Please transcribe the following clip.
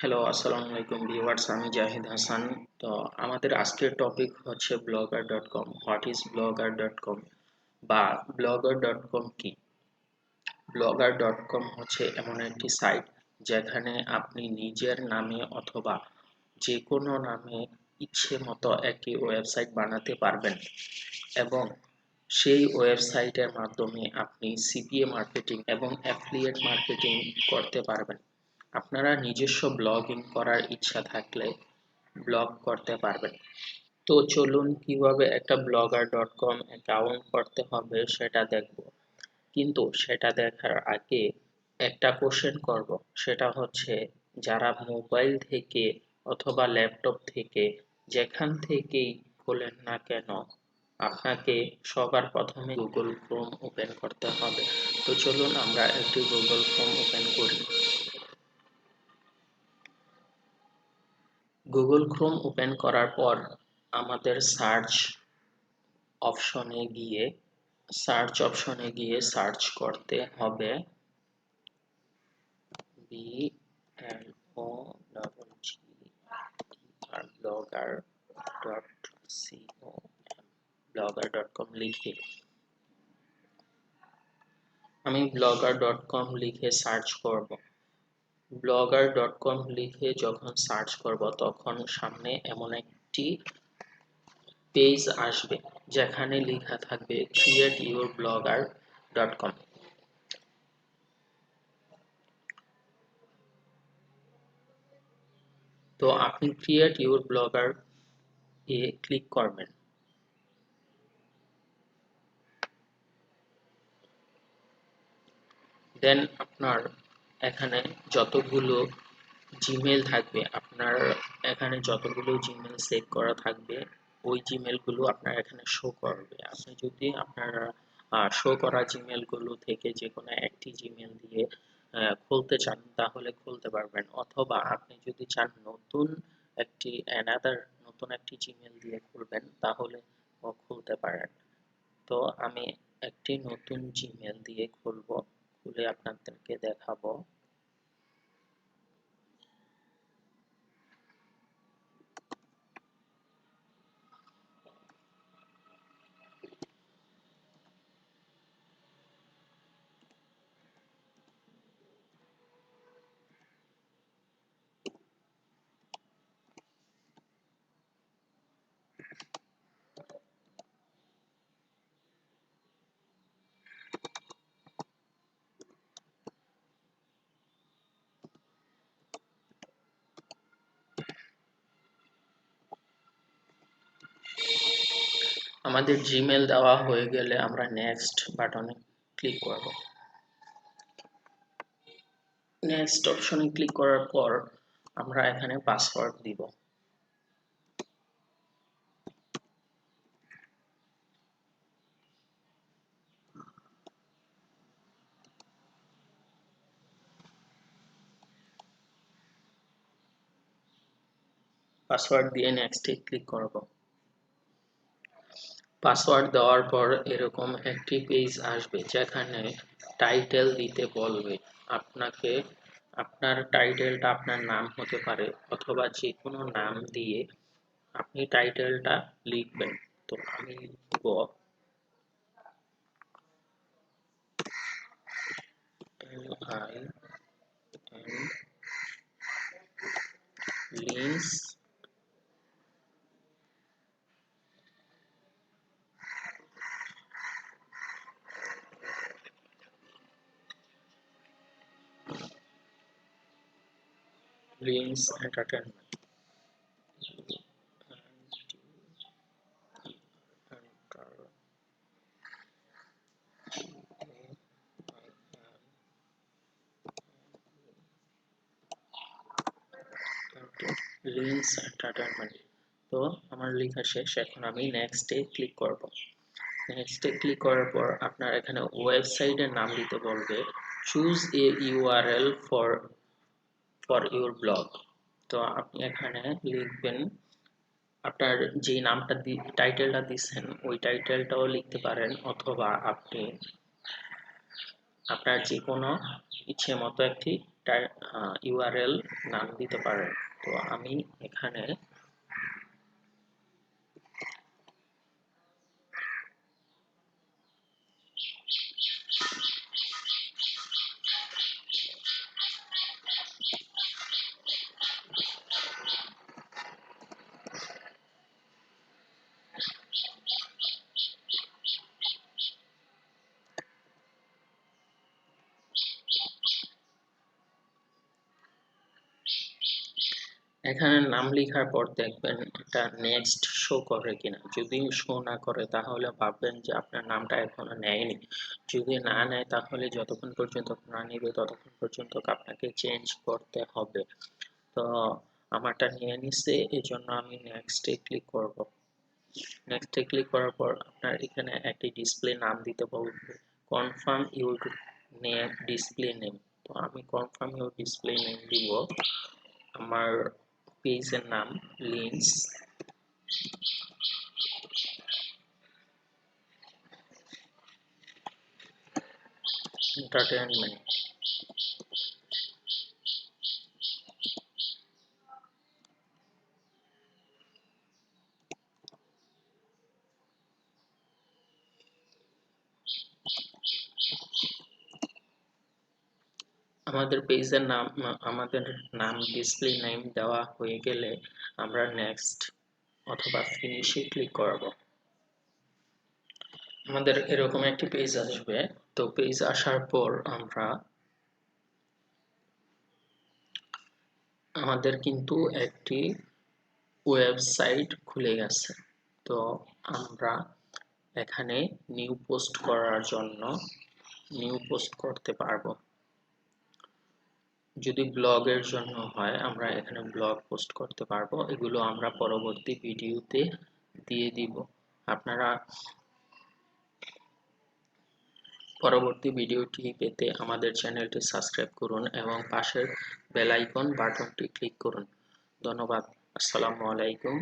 Hello, আসসালামু আলাইকুম viewers, আমি জাহিদ হাসান। তো আমাদের আজকের টপিক হচ্ছে blogger.com। হোয়াট ইজ blogger.com বা blogger.com কি? blogger.com হচ্ছে এমন একটি সাইট যেখানে আপনি নিজের নামে অথবা যে কোনো নামে ইচ্ছে মতো একটি ওয়েবসাইট বানাতে পারবেন এবং সেই ওয়েবসাইটের মাধ্যমে আপনি সিপিএ মার্কেটিং এবং অ্যাফিলিয়েট মার্কেটিং করতে পারবেন। আপনারা নিজস্ব ব্লগিং করার ইচ্ছা থাকলে ব্লগ করতে পারবেন। তো চলুন কিভাবে একটা blogger.com অ্যাকাউন্ট করতে হবে সেটা দেখব। কিন্তু সেটা দেখার আগে একটা কোশ্চেন করব, সেটা হচ্ছে যারা মোবাইল থেকে অথবা ল্যাপটপ থেকে যেখান থেকেই খোলেন না কেন আপনাকে সবার প্রথমে গুগল ক্রোম ওপেন করতে হবে। তো চলুন আমরা একটি গুগল ক্রোম ওপেন করি। গুগল ক্রোম ওপেন করার পর আমাদের সার্চ অপশনে গিয়ে সার্চ করতে হবে blogger.com লিখে আমি blogger.com লিখে সার্চ করব। blogger.com লিখে যখন সার্চ করব তখন সামনে এমন একটি পেজ আসবে যেখানে লেখা থাকবে createyourblogger.com। তো আপনি create your blogger A click করবেন। দেন আপনার এখানে যতগুলো জিমেল থাকবে, আপনার এখানে যতগুলো জিমেল সেভ করা থাকবে ওই জিমেলগুলো আপনার এখানে শো করবে। আপনি যদি আপনার শো করা জিমেলগুলো থেকে যে কোনো একটি জিমেল দিয়ে খুলতে চান তাহলে খুলতে পারবেন, অথবা আপনি যদি চান নতুন একটি জিমেল দিয়ে খুলবেন তাহলে খুলতে পারেন। তো আমি একটি নতুন জিমেল দিয়ে খুলে আপনাদেরকে দেখাবো। আমাদের জিমেল দেওয়া হয়ে গেলে আমরা নেক্সট বাটনে ক্লিক করব। নেক্সট অপশনে ক্লিক করার পর আমরা এখানে পাসওয়ার্ড দিব। পাসওয়ার্ড দিয়ে নেক্সটে ক্লিক করব। পাসওয়ার্ড দেওয়ার পর এরকম একটি পেজ আসবে যেখানে টাইটেল দিতে বলবে আপনাকে। আপনার টাইটেলটা আপনার নাম হতে পারে অথবা যে কোনো নাম দিয়ে আপনি টাইটেলটা লিখবেন। তো আমি লিখব লিন্স এন্টারটেনমেন্ট। লিন্স এন্টারটেনমেন্ট। তো আমার লেখা শেষ, এখন আমি নেক্সটে ক্লিক করব। নেক্সটে ক্লিক করার পর আপনার এখানে ওয়েবসাইটের নাম দিতে বলবে choose a URL for your blog. তো আপনি এখানে লিখবেন আপনার যে নামটা টাইটেলটা দিচ্ছেন ওই টাইটেলটাও লিখতে পারেন, অথবা আপনি আপনার যে কোনো ইচ্ছে মতো একটি ইউআরএল নাম দিতে পারেন। তো আমি এখানে এখানে নাম লেখার পর দেখবেন এটা নেক্সট শো করে কিনা। যদি শো না করে তাহলে ভাববেন যে আপনার নামটা এখনো নেয়নি। যদি না নেয় তাহলে যতক্ষণ পর্যন্ত না নেবে ততক্ষণ পর্যন্ত আপনাকে চেঞ্জ করতে হবে। তো আমারটা নিয়ে নিচ্ছে, এই জন্য আমি নেক্সটে ক্লিক করব। নেক্সটে ক্লিক করার পর আপনার এখানে একটি ডিসপ্লে নাম দিতে বলবে, confirm your name display name. তো আমি কনফার্ম ইউর ডিসপ্লে নেম দিব। আমার পেজের নাম লিন্স এন্টারটেনমেন্ট। আমাদের পেজের নাম, আমাদের নাম ডিসপ্লে নেম দেওয়া হয়ে গেলে আমরা নেক্সট অথবা ফিনিশে ক্লিক করব। আমাদের এরকম একটি পেজ আসবে। তো পেজ আসার পর আমাদের কিন্তু একটি ওয়েবসাইট খুলে গেছে। তো আমরা এখানে নিউ পোস্ট করার জন্য নিউ পোস্ট করতে পারবো। যদি ব্লগের জন্য হয় আমরা এখানে ব্লগ পোস্ট করতে পারবো। এগুলো আমরা পরবর্তী ভিডিওতে দিয়ে দিব। আপনারা পরবর্তী ভিডিওটি পেতে আমাদের চ্যানেলটি সাবস্ক্রাইব করুন এবং পাশের বেল আইকন বাটনটি ক্লিক করুন। ধন্যবাদ। আসসালামু আলাইকুম।